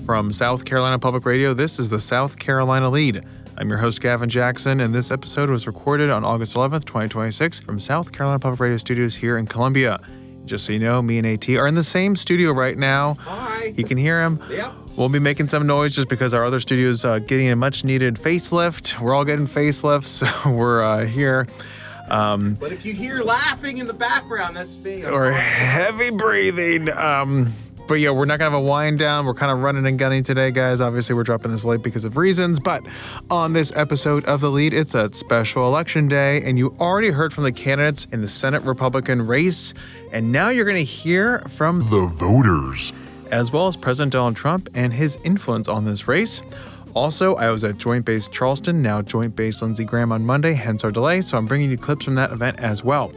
From South Carolina Public Radio, this is the South Carolina Lede. I'm your host, Gavin Jackson, and this episode was recorded on August 11th, 2026 from South Carolina Public Radio Studios here in Columbia. Just so you know, me and AT are in the same studio right now. Hi. You can hear him. Yep. We'll be making some noise just because our other studio's getting a much-needed facelift. We're all getting facelifts, so we're here. But if you hear laughing in the background, that's me. Or heavy breathing. But yeah, we're not going to have a wind down. We're kind of running and gunning today, guys. Obviously, we're dropping this late because of reasons. But on this episode of The Lead, it's a special election day. And you already heard from the candidates in the Senate Republican race. And now you're going to hear from the voters, as well as President Donald Trump and his influence on this race. Also, I was at Joint Base Charleston, now Joint Base Lindsey Graham on Monday, hence our delay. So I'm bringing you clips from that event as well.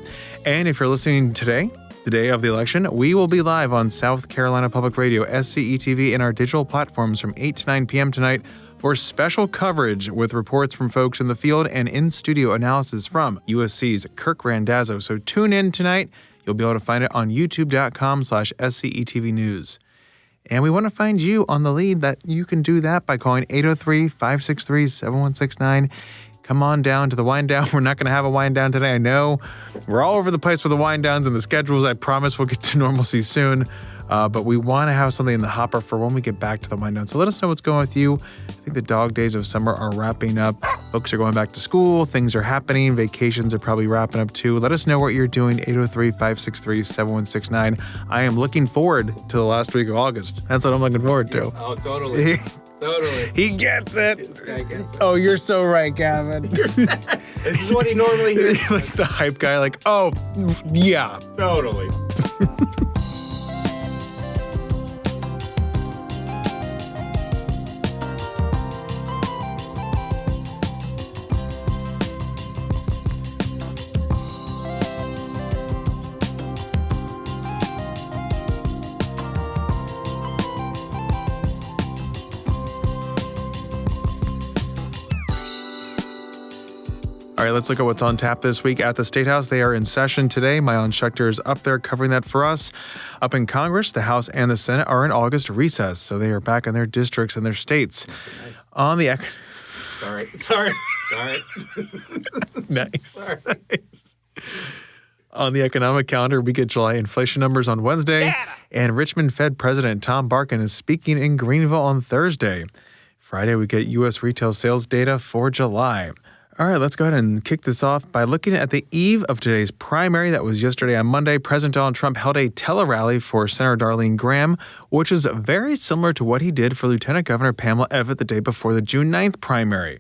And if you're listening today, the day of the election, we will be live on South Carolina Public Radio, SCETV, and our digital platforms from 8 to 9 p.m. tonight for special coverage with reports from folks in the field and in-studio analysis from USC's Kirk Randazzo. So tune in tonight. You'll be able to find it on youtube.com/SCETV News. And we want to find you on The Lead. That you can do that by calling 803-563-7169. Come on down to the wind down. We're not going to have a wind down today. I know we're all over the place with the wind downs and the schedules. I promise we'll get to normalcy soon. But we want to have something in the hopper for when we get back to the wind down. So let us know what's going on with you. I think the dog days of summer are wrapping up. Folks are going back to school. Things are happening. Vacations are probably wrapping up too. Let us know what you're doing. 803-563-7169. I am looking forward to the last week of August. That's what I'm looking forward to. Oh, totally. Totally. He gets it. This guy gets it. Oh, you're so right, Gavin. This is what he normally hears. Like the hype guy, like, oh, yeah. Totally. All right, let's look at what's on tap this week at the State House. They are in session today. Mayan Schechter is up there covering that for us. Up in Congress, the House and the Senate are in August recess, so they are back in their districts and their states. Nice. On the Sorry. Nice. On the economic calendar, we get July inflation numbers on Wednesday, and Richmond Fed President Tom Barkin is speaking in Greenville on Thursday. Friday, we get U.S. retail sales data for July. All right, let's go ahead and kick this off by looking at the eve of today's primary. That was yesterday on Monday. President Donald Trump held a tele-rally for Senator Darlene Graham, which is very similar to what he did for Lieutenant Governor Pamela Evette the day before the June 9th primary.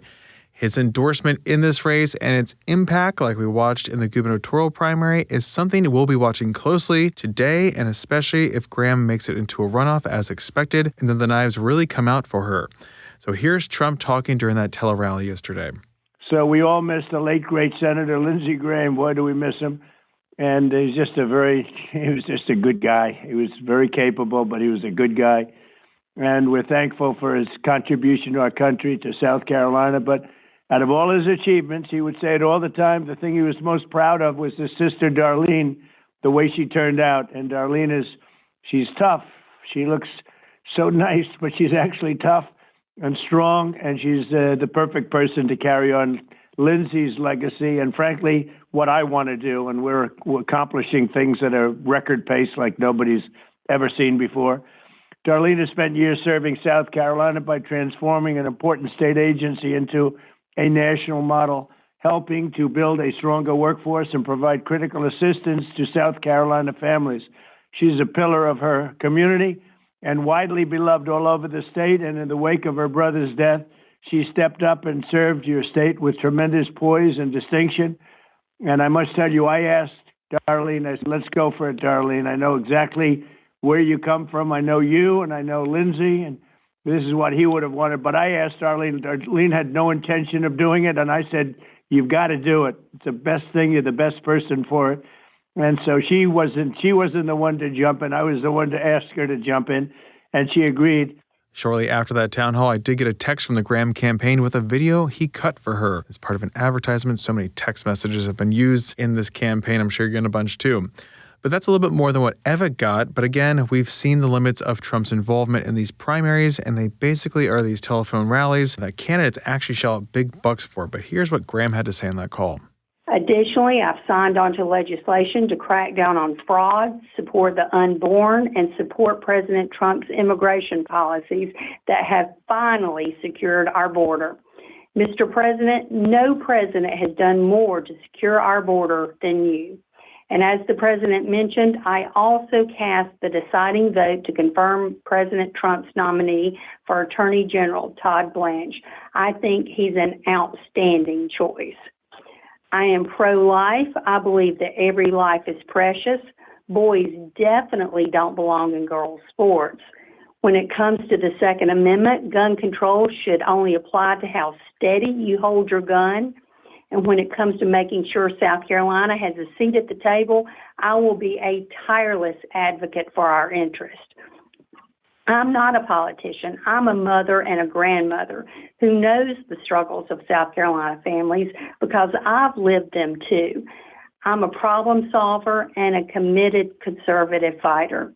His endorsement in this race and its impact, like we watched in the gubernatorial primary, is something we'll be watching closely today, and especially if Graham makes it into a runoff as expected, and then the knives really come out for her. So here's Trump talking during that tele-rally yesterday. So we all miss the late, great Senator Lindsey Graham. Boy, do we miss him. And he was just a good guy. He was very capable, but he was a good guy. And we're thankful for his contribution to our country, to South Carolina. But out of all his achievements, he would say it all the time, the thing he was most proud of was his sister Darlene, the way she turned out. And Darlene she's tough. She looks so nice, but she's actually tough and strong, and she's the perfect person to carry on Lindsey's legacy and, frankly, what I want to do. And we're accomplishing things at a record pace like nobody's ever seen before. Darlene has spent years serving South Carolina by transforming an important state agency into a national model, helping to build a stronger workforce and provide critical assistance to South Carolina families. She's a pillar of her community and widely beloved all over the state. And in the wake of her brother's death, she stepped up and served your state with tremendous poise and distinction. And I must tell you, I asked Darlene, I said, let's go for it, Darlene. I know exactly where you come from. I know you, and I know Lindsey, and this is what he would have wanted. But I asked Darlene. Darlene had no intention of doing it, and I said, you've got to do it. It's the best thing. You're the best person for it. And so she wasn't the one to jump in. I was the one to ask her to jump in, and she agreed. Shortly after that town hall, I did get a text from the Graham campaign with a video he cut for her as part of an advertisement. So many text messages have been used in this campaign. I'm sure you're getting a bunch too. But that's a little bit more than what Eva got. But again, we've seen the limits of Trump's involvement in these primaries, and they basically are these telephone rallies that candidates actually shell out big bucks for. But here's what Graham had to say on that call. Additionally, I've signed onto legislation to crack down on fraud, support the unborn, and support President Trump's immigration policies that have finally secured our border. Mr. President, no president has done more to secure our border than you. And as the president mentioned, I also cast the deciding vote to confirm President Trump's nominee for Attorney General, Todd Blanche. I think he's an outstanding choice. I am pro-life. I believe that every life is precious. Boys definitely don't belong in girls' sports. When it comes to the Second Amendment, gun control should only apply to how steady you hold your gun. And when it comes to making sure South Carolina has a seat at the table, I will be a tireless advocate for our interest. I'm not a politician. I'm a mother and a grandmother who knows the struggles of South Carolina families because I've lived them too. I'm a problem solver and a committed conservative fighter.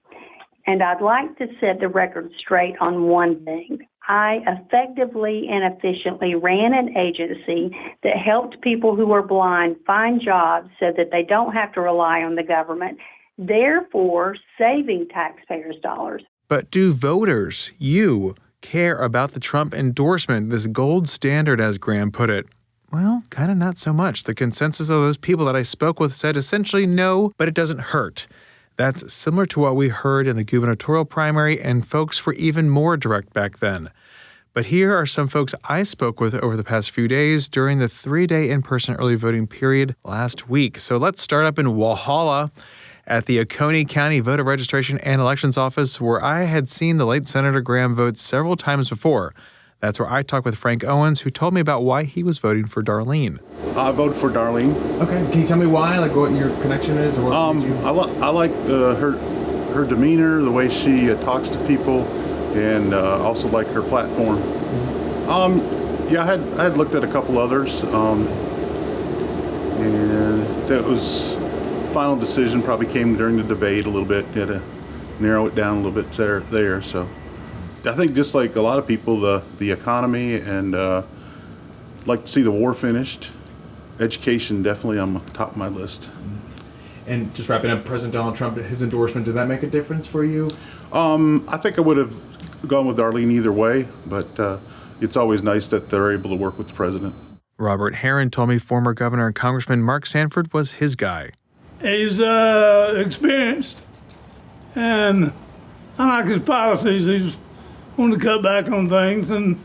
And I'd like to set the record straight on one thing. I effectively and efficiently ran an agency that helped people who are blind find jobs so that they don't have to rely on the government, therefore saving taxpayers' dollars. But do voters, you, care about the Trump endorsement, this gold standard, as Graham put it? Well, kind of not so much. The consensus of those people that I spoke with said essentially no, but it doesn't hurt. That's similar to what we heard in the gubernatorial primary, and folks were even more direct back then. But here are some folks I spoke with over the past few days during the 3-day in-person early voting period last week. So let's start up in Walhalla at the Oconee County Voter Registration and Elections Office, where I had seen the late Senator Graham vote several times before. That's where I talked with Frank Owens, who told me about why he was voting for Darlene. I voted for Darlene. Okay, can you tell me why? Like what your connection is, or what? I like her demeanor, the way she talks to people, and also like her platform. Mm-hmm. Yeah, I had looked at a couple others, and that was final decision. Probably came during the debate a little bit. Had to narrow it down a little bit there. So I think just like a lot of people, the economy and like to see the war finished. Education definitely on the top of my list. And just wrapping up, President Donald Trump, his endorsement, did that make a difference for you? I think I would have gone with Darlene either way, but it's always nice that they're able to work with the president. Robert Herron told me former Governor and Congressman Mark Sanford was his guy. He's experienced, and I like his policies. He's wanting to cut back on things, and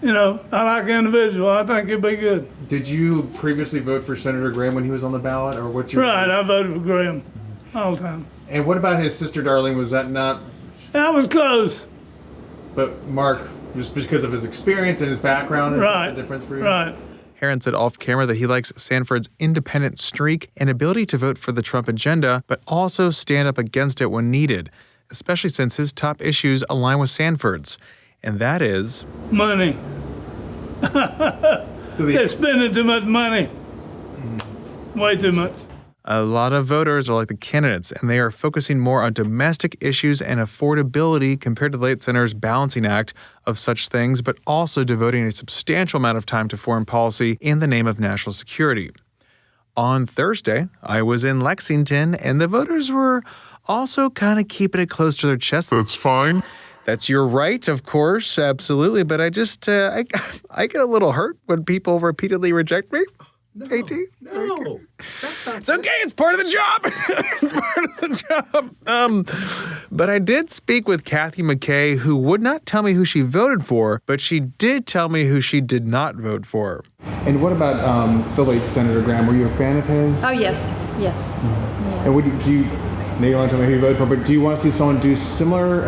I like the individual. I think he'd be good. Did you previously vote for Senator Graham when he was on the ballot, or what's your? Right, I voted for Graham all the time. And what about his sister Darlene? Was that not? That was close. But Mark, just because of his experience and his background, is right. that the difference for you? Right. Herron said off camera that he likes Sanford's independent streak and ability to vote for the Trump agenda, but also stand up against it when needed, especially since his top issues align with Sanford's. And that is money. They're spending too much money. Way too much. A lot of voters are like the candidates, and they are focusing more on domestic issues and affordability compared to the late senator's balancing act of such things, but also devoting a substantial amount of time to foreign policy in the name of national security. On Thursday, I was in Lexington, and the voters were also kind of keeping it close to their chest. That's fine. That's your right, of course, absolutely. But I just, I get a little hurt when people repeatedly reject me. No, AT? no. That's not It's okay. It's part of the job. It's part of the job. But I did speak with Kathy McKay, who would not tell me who she voted for, but she did tell me who she did not vote for. And what about the late Senator Graham? Were you a fan of his? Oh, yes. Mm-hmm. Yeah. And would you now you want to tell me who you voted for, but do you want to see someone do similar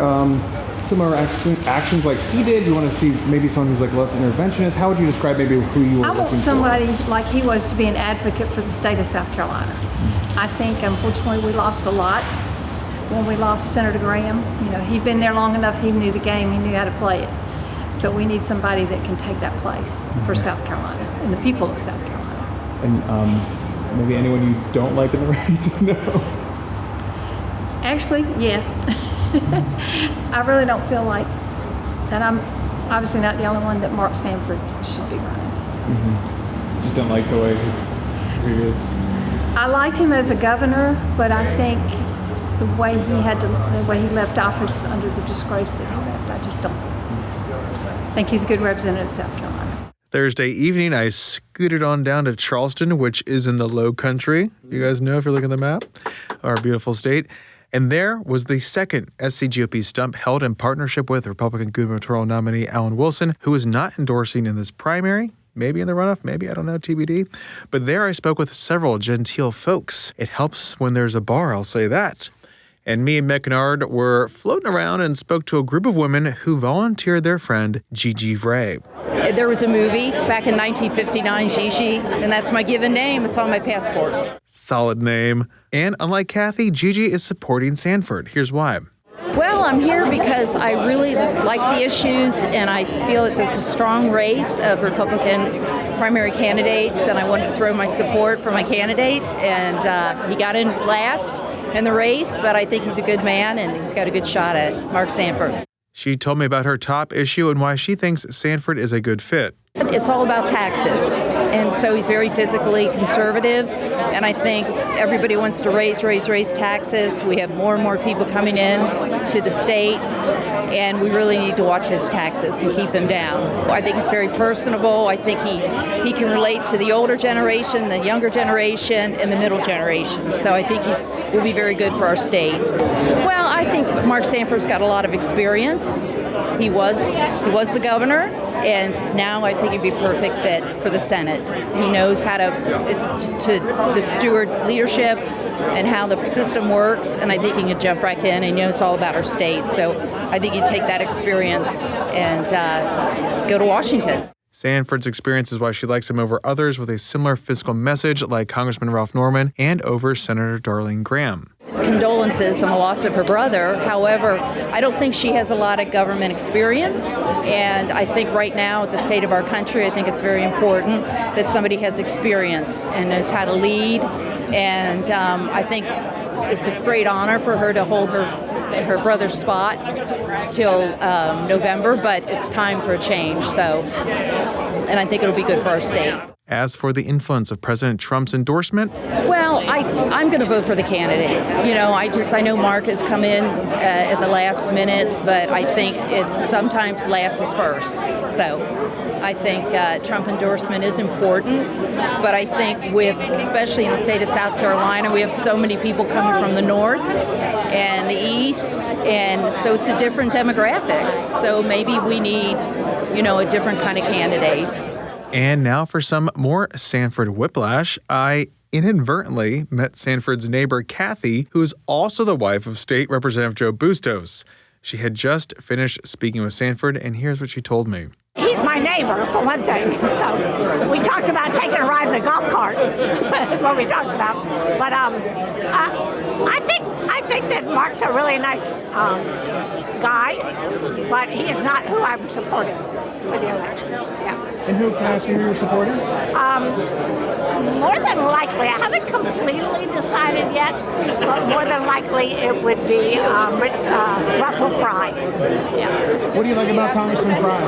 actions like he did? Do you want to see maybe someone who's like less interventionist? How would you describe maybe who you were looking for? I want somebody like he was to be an advocate for the state of South Carolina. I think, unfortunately, we lost a lot when we lost Senator Graham. He'd been there long enough. He knew the game. He knew how to play it. So we need somebody that can take that place for South Carolina and the people of South Carolina. And maybe anyone you don't like in the race? No. Actually, yeah. I really don't feel like that I'm obviously not the only one that Mark Sanford should be running. Mm-hmm. Just don't like the way his previous... I liked him as a governor, but I think the way he left office under the disgrace that he left, I just don't think he's a good representative of South Carolina. Thursday evening, I scooted on down to Charleston, which is in the Low Country. You guys know if you're looking at the map, our beautiful state. And there was the second SCGOP stump held in partnership with Republican gubernatorial nominee Alan Wilson, who is not endorsing in this primary. Maybe in the runoff, maybe, I don't know, TBD. But there I spoke with several genteel folks. It helps when there's a bar, I'll say that. And me and Meknard were floating around and spoke to a group of women who volunteered their friend Gigi Vray. There was a movie back in 1959, Gigi, and that's my given name. It's on my passport. Solid name. And unlike Kathy, Gigi is supporting Sanford. Here's why. Well, I'm here because I really like the issues, and I feel that there's a strong race of Republican primary candidates, and I want to throw my support for my candidate. And he got in last in the race, but I think he's a good man, and he's got a good shot at Mark Sanford. She told me about her top issue and why she thinks Sanford is a good fit. It's all about taxes, and so he's very physically conservative, and I think everybody wants to raise taxes. We have more and more people coming in to the state, and we really need to watch those taxes and keep them down. I think he's very personable. I think he can relate to the older generation, the younger generation, and the middle generation. So I think will be very good for our state. Well, I think Mark Sanford's got a lot of experience. He was the governor, and now I think he'd be a perfect fit for the Senate. He knows how to steward leadership and how the system works, and I think he can jump right in, and he knows all about our state. So I think he'd take that experience and go to Washington. Sanford's experience is why she likes him over others with a similar fiscal message like Congressman Ralph Norman and over Senator Darlene Graham. Condolences on the loss of her brother. However, I don't think she has a lot of government experience, and I think right now at the state of our country, I think it's very important that somebody has experience and knows how to lead, and I think it's a great honor for her to hold her brother's spot till November, but it's time for a change, and I think it'll be good for our state. As for the influence of President Trump's endorsement, well, I'm going to vote for the candidate. You know, I know Mark has come in at the last minute, but I think it's sometimes last is first. So I think Trump endorsement is important, but I think especially in the state of South Carolina, we have so many people coming from the north and the east, and so it's a different demographic. So maybe we need, a different kind of candidate. And now for some more Sanford whiplash. I inadvertently met Sanford's neighbor, Kathy, who is also the wife of State Representative Joe Bustos. She had just finished speaking with Sanford, and here's what she told me. He's my neighbor, for one thing. So we talked about taking a ride in the golf cart. That's what we talked about. But I think that Mark's a really nice guy, but he is not who I'm supporting for the election. Yeah. And who can I ask you who you're supporting? More than likely, I haven't completely decided yet, but more than likely it would be Russell Fry. Yes. What do you like about Congressman Fry?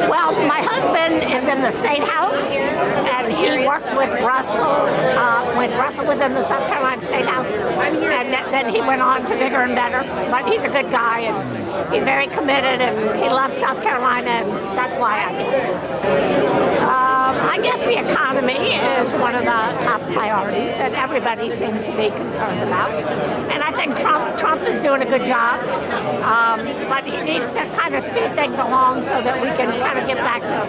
Well, my husband is in the State House, and he worked with Russell when Russell was in the South Carolina State House, and then he went on to bigger and better. But he's a good guy, and he's very committed, and he loves South Carolina, and that's why I'm here. I guess the economy is one of the top priorities, and everybody seems to be concerned about. And I think Trump is doing a good job, but he needs to kind of speed things along so that we can kind of get back to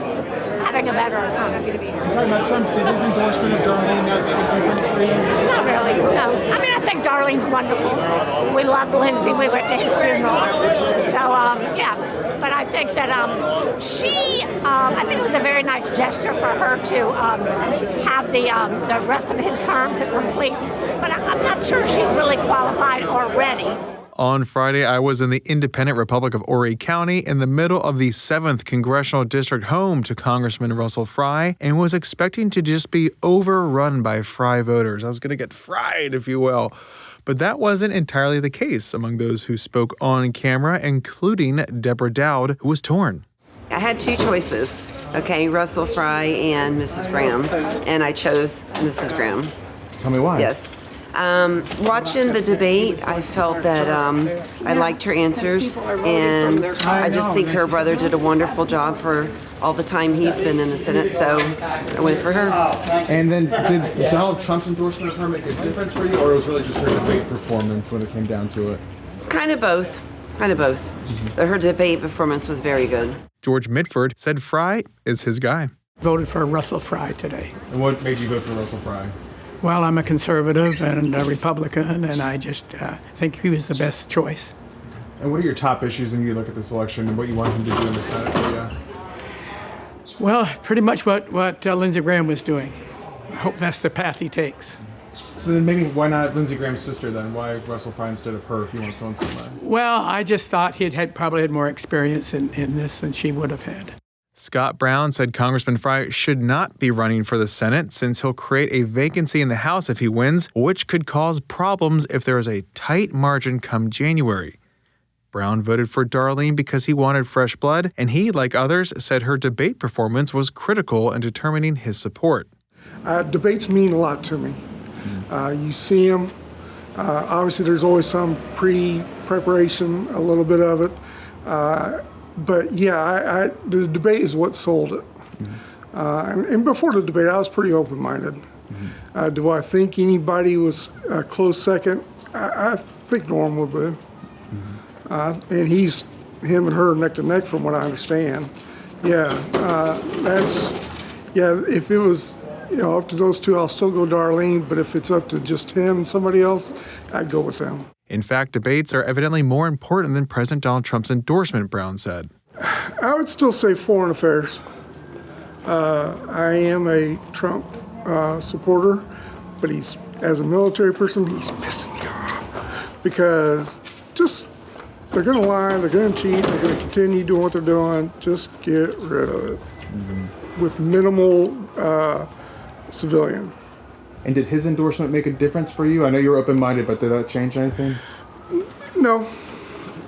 having a better economy. You're talking about Trump. Did his endorsement of Darlene make a difference for you? Not really, no. I mean, I think Darlene's wonderful. We love Lindsey. We went to his funeral. So, yeah. But I think that I think it was a very nice gesture for her to have the rest of his term to complete. But I'm not sure she's really qualified or ready. On Friday, I was in the independent Republic of Horry County in the middle of the 7th Congressional District, home to Congressman Russell Fry, and was expecting to just be overrun by Fry voters. I was going to get fried, if you will. But that wasn't entirely the case among those who spoke on camera, including Deborah Dowd, who was torn. I had two choices, okay, Russell Fry and Mrs. Graham, and I chose Mrs. Graham. Tell me why. Yes. Watching the debate, I felt that I liked her answers, and I just think her brother did a wonderful job for all the time he's been in the Senate, so I went for her. And then did Donald Trump's endorsement of her make a difference for you, or was it really just her debate performance when it came down to it? Kind of both. Her debate performance was very good. George Mitford said Fry is his guy. Voted for Russell Fry today. And what made you vote for Russell Fry? Well, I'm a conservative and a Republican, and I just think he was the best choice. And what are your top issues when you look at this election and what you want him to do in the Senate for you? Well, pretty much what Lindsey Graham was doing. I hope that's the path he takes. So then maybe why not Lindsey Graham's sister then? Why Russell Fry instead of her if you want someone similar? Well, I just thought he probably had more experience in this than she would have had. Scott Brown said Congressman Fry should not be running for the Senate since he'll create a vacancy in the House if he wins, which could cause problems if there is a tight margin come January. Brown voted for Darlene because he wanted fresh blood, and he, like others, said her debate performance was critical in determining his support. Debates mean a lot to me. You see them. Obviously, there's always some pre-preparation, a little bit of it. But yeah, the debate is what sold it. And before the debate, I was pretty open-minded. Do I think anybody was a close second? I think Norm would be. And him and her neck to neck from what I understand. If it was up to those two, I'll still go Darlene, but if it's up to just him and somebody else, I'd go with them. In fact, debates are evidently more important than President Donald Trump's endorsement, Brown said. I would still say foreign affairs. I am a Trump supporter, but as a military person, he's pissing me off because they're going to lie, they're going to cheat, they're going to continue doing what they're doing. Just get rid of it with minimal civilian. And did his endorsement make a difference for you? I know you were open-minded, but did that change anything? No,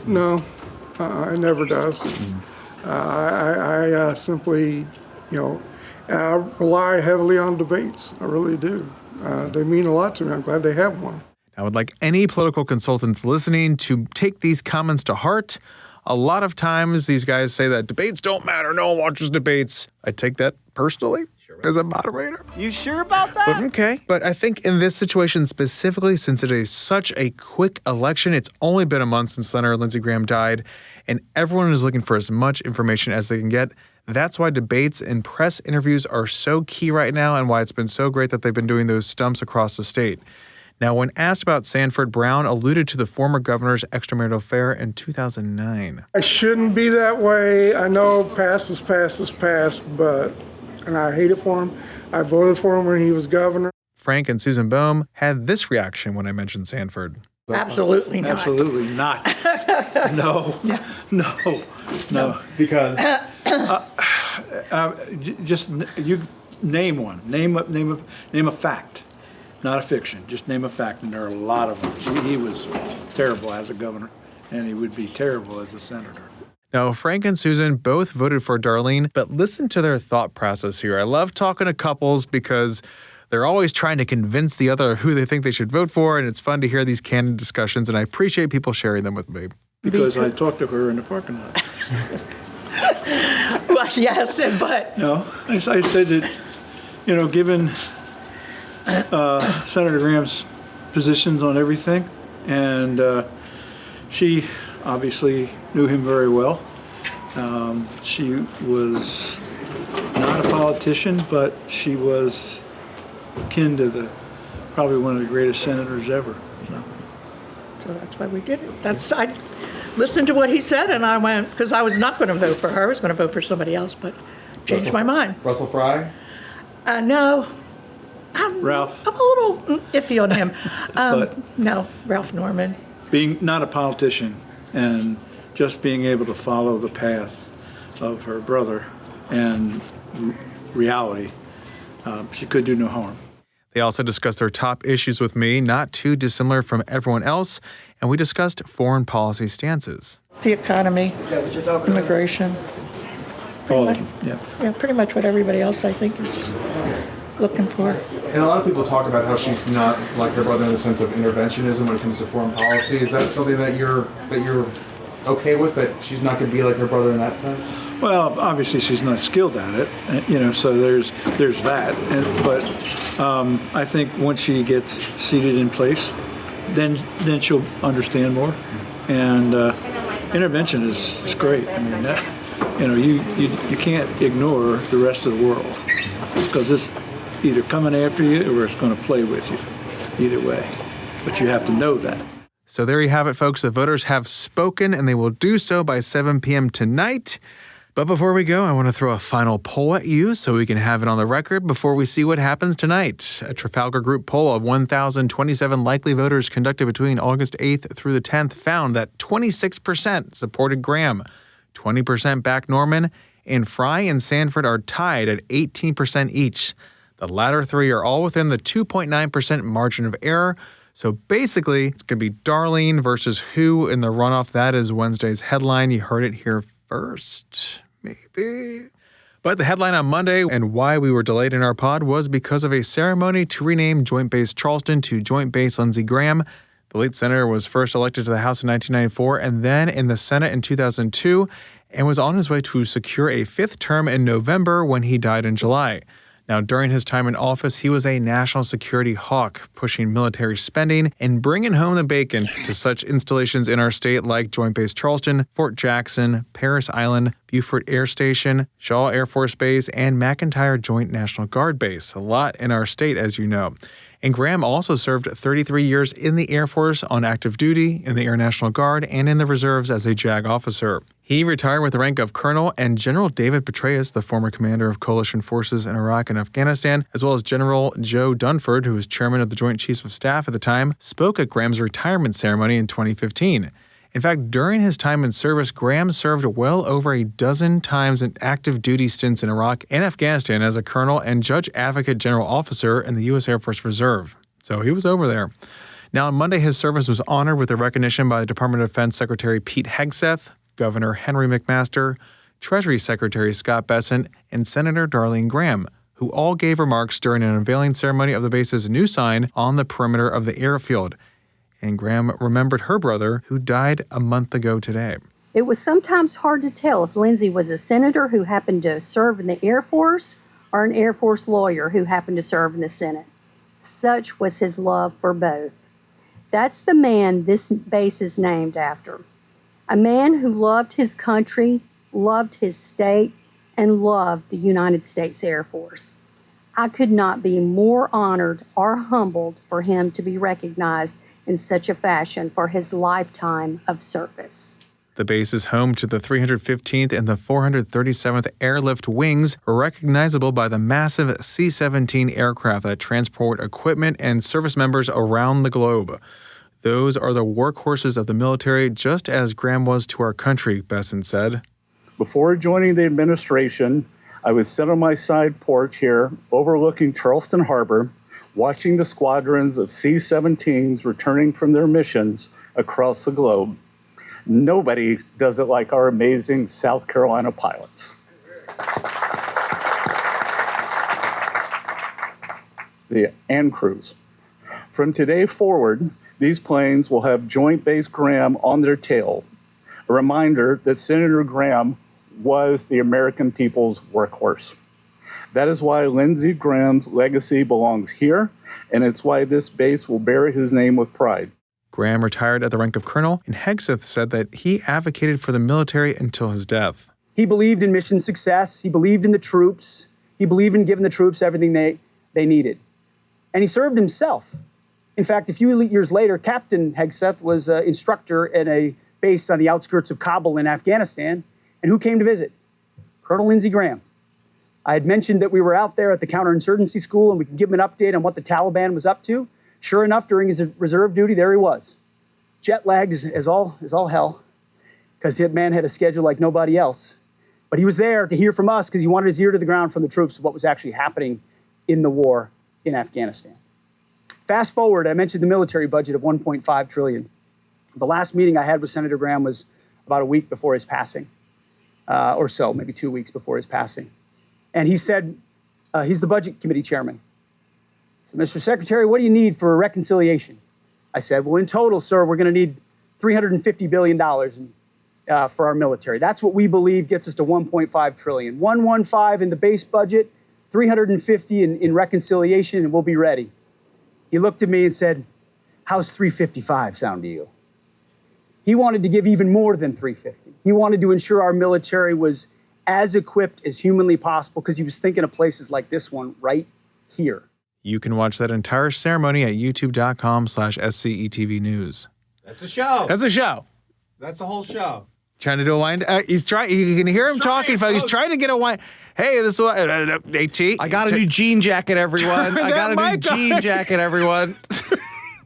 it never does. I simply, I rely heavily on debates. I really do. They mean a lot to me. I'm glad they have one. I would like any political consultants listening to take these comments to heart. A lot of times these guys say that debates don't matter. No one watches debates. I take that personally. As a moderator. You sure about that? But okay. But I think in this situation specifically, since it is such a quick election, it's only been a month since Senator Lindsey Graham died, and everyone is looking for as much information as they can get. That's why debates and press interviews are so key right now and why it's been so great that they've been doing those stumps across the state. Now, when asked about Sanford, Brown alluded to the former governor's extramarital affair in 2009. I shouldn't be that way. I know past is past, but... and I hate it for him. I voted for him when he was governor. Frank and Susan Boehm had this reaction when I mentioned Sanford. Absolutely not. Absolutely not. No. Because? Just you name one. Name a fact, not a fiction. Just name a fact, and there are a lot of them. He was terrible as a governor, and he would be terrible as a senator. Now, Frank and Susan both voted for Darlene, but listen to their thought process here. I love talking to couples because they're always trying to convince the other who they think they should vote for, and it's fun to hear these candid discussions, and I appreciate people sharing them with me. Because I talked to her in the parking lot. Well, yes, but... No, I said that, given Senator Graham's positions on everything, and she obviously knew him very well. She was not a politician, but she was akin to probably one of the greatest senators ever. So that's why we did it. I listened to what he said, and I went, because I was not going to vote for her. I was going to vote for somebody else, but changed my mind. Russell Fry? No. Ralph? I'm a little iffy on him. No, Ralph Norman. being not a politician and just being able to follow the path of her brother and reality, she could do no harm. They also discussed their top issues with me, not too dissimilar from everyone else, and we discussed foreign policy stances. The economy, immigration. Yeah, pretty much what everybody else, I think, is looking for. And a lot of people talk about how she's not like her brother in the sense of interventionism when it comes to foreign policy. Is that something that you're okay with, that she's not going to be like her brother in that sense? Well, obviously she's not skilled at it, so there's that. But I think once she gets seated in place, then she'll understand more. And intervention is great. I mean, you can't ignore the rest of the world, because it's either coming after you or it's going to play with you. Either way, but you have to know that. So there you have it, folks. The voters have spoken, and they will do so by 7 p.m. tonight. But before we go, I want to throw a final poll at you so we can have it on the record before we see what happens tonight. A Trafalgar Group poll of 1,027 likely voters conducted between August 8th through the 10th found that 26% supported Graham, 20% backed Norman, and Fry and Sanford are tied at 18% each. The latter three are all within the 2.9% margin of error. So basically, it's going to be Darlene versus who in the runoff. That is Wednesday's headline. You heard it here first, maybe. But the headline on Monday and why we were delayed in our pod was because of a ceremony to rename Joint Base Charleston to Joint Base Lindsey Graham. The late senator was first elected to the House in 1994 and then in the Senate in 2002 and was on his way to secure a fifth term in November when he died in July. Now, during his time in office, he was a national security hawk, pushing military spending and bringing home the bacon to such installations in our state like Joint Base Charleston, Fort Jackson, Parris Island, Beaufort Air Station, Shaw Air Force Base, and McEntire Joint National Guard Base. A lot in our state, as you know. And Graham also served 33 years in the Air Force on active duty, in the Air National Guard, and in the reserves as a JAG officer. He retired with the rank of colonel, and General David Petraeus, the former commander of coalition forces in Iraq and Afghanistan, as well as General Joe Dunford, who was chairman of the Joint Chiefs of Staff at the time, spoke at Graham's retirement ceremony in 2015. In fact, during his time in service, Graham served well over a dozen times in active duty stints in Iraq and Afghanistan as a colonel and judge advocate general officer in the U.S. Air Force Reserve. So he was over there. Now, on Monday, his service was honored with a recognition by the Department of Defense Secretary Pete Hegseth, Governor Henry McMaster, Treasury Secretary Scott Bessent, and Senator Darlene Graham, who all gave remarks during an unveiling ceremony of the base's new sign on the perimeter of the airfield. And Graham remembered her brother, who died a month ago today. It was sometimes hard to tell if Lindsey was a senator who happened to serve in the Air Force or an Air Force lawyer who happened to serve in the Senate. Such was his love for both. That's the man this base is named after. A man who loved his country, loved his state, and loved the United States Air Force. I could not be more honored or humbled for him to be recognized in such a fashion for his lifetime of service. The base is home to the 315th and the 437th Airlift Wings, recognizable by the massive C-17 aircraft that transport equipment and service members around the globe. Those are the workhorses of the military, just as Graham was to our country, Bessent said. Before joining the administration, I would sit on my side porch here, overlooking Charleston Harbor, watching the squadrons of C-17s returning from their missions across the globe. Nobody does it like our amazing South Carolina pilots. And crews. From today forward, these planes will have Joint Base Graham on their tails, a reminder that Senator Graham was the American people's workhorse. That is why Lindsey Graham's legacy belongs here, and it's why this base will bear his name with pride. Graham retired at the rank of colonel, and Hegseth said that he advocated for the military until his death. He believed in mission success. He believed in the troops. He believed in giving the troops everything they needed. And he served himself. In fact, a few years later, Captain Hegseth was an instructor at a base on the outskirts of Kabul in Afghanistan. And who came to visit? Colonel Lindsey Graham. I had mentioned that we were out there at the counterinsurgency school and we could give him an update on what the Taliban was up to. Sure enough, during his reserve duty, there he was. jet lagged as all hell, because that man had a schedule like nobody else. But he was there to hear from us because he wanted his ear to the ground from the troops of what was actually happening in the war in Afghanistan. Fast forward, I mentioned the military budget of $1.5 trillion. The last meeting I had with Senator Graham was about a week before his passing, or so, maybe 2 weeks before his passing. And he said, he's the Budget Committee chairman. So, Mr. Secretary, what do you need for reconciliation? I said, well, in total, sir, we're going to need $350 billion for our military. That's what we believe gets us to $1.5 trillion. 115 in the base budget, 350 in reconciliation, and we'll be ready. He looked at me and said, how's 355 sound to you? He wanted to give even more than 350. He wanted to ensure our military was as equipped as humanly possible because he was thinking of places like this one right here. You can watch that entire ceremony at youtube.com/SCETV News. That's a show. That's a show. That's the whole show. Trying to do a wind. He's trying. You can hear him talking. He's trying to get a wind. Hey, this is what AT. I got a new jean jacket, everyone. I got a new jean jacket, everyone.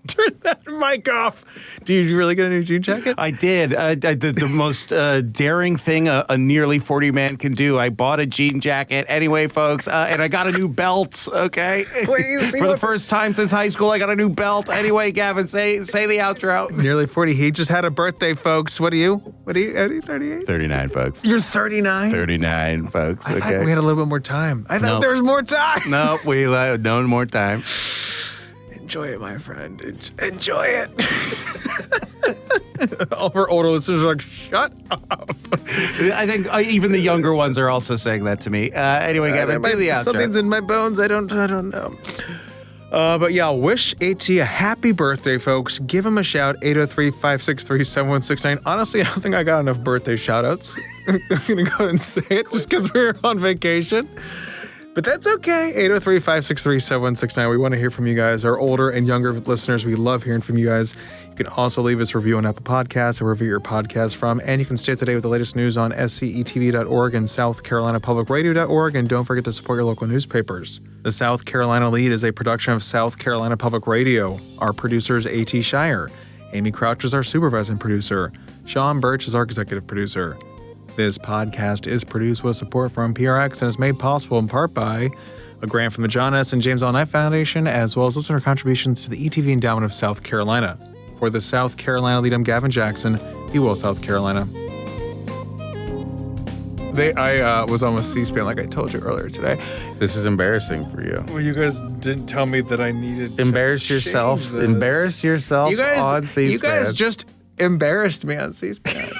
Turn that mic off. Did you really get a new jean jacket? I did. I did the most daring thing a nearly 40 man can do. I bought a jean jacket. Anyway, folks, and I got a new belt, okay? Please. For the first time since high school, I got a new belt. Anyway, Gavin, say the outro. Nearly 40. He just had a birthday, folks. What are you? Eddie, 38? 39, folks. You're 39? 39, folks, I okay? thought we had a little bit more time. I thought there was more time. No, we had no more time. Enjoy it, my friend. Enjoy it. All of our older listeners are like, shut up. I think even the younger ones are also saying that to me. Anyway, Gavin, do the outro. Something's in my bones. I don't know. But yeah, wish AT a happy birthday, folks. Give him a shout, 803-563-7169. Honestly, I don't think I got enough birthday shout-outs. I'm going to go ahead and say it just because we were on vacation. But that's okay. 803-563-7169. We want to hear from you guys, our older and younger listeners. We love hearing from you guys. You can also leave us a review on Apple Podcasts or wherever your podcast from. And you can stay up to date with the latest news on SCETV.org and SouthCarolinaPublicRadio.org. And don't forget to support your local newspapers. The South Carolina Lead is a production of South Carolina Public Radio. Our producer is A.T. Shire. Amy Crouch is our supervising producer. Sean Birch is our executive producer. This podcast is produced with support from PRX and is made possible in part by a grant from the John S. and James L. Knight Foundation, as well as listener contributions to the ETV Endowment of South Carolina. For the South Carolina Lead, I'm Gavin Jackson. Be well, South Carolina. I was on with C-SPAN like I told you earlier today. This is embarrassing for you. Well, you guys didn't tell me that I needed to embarrass yourself. Embarrass yourself on C-SPAN. You guys just embarrassed me on C-SPAN.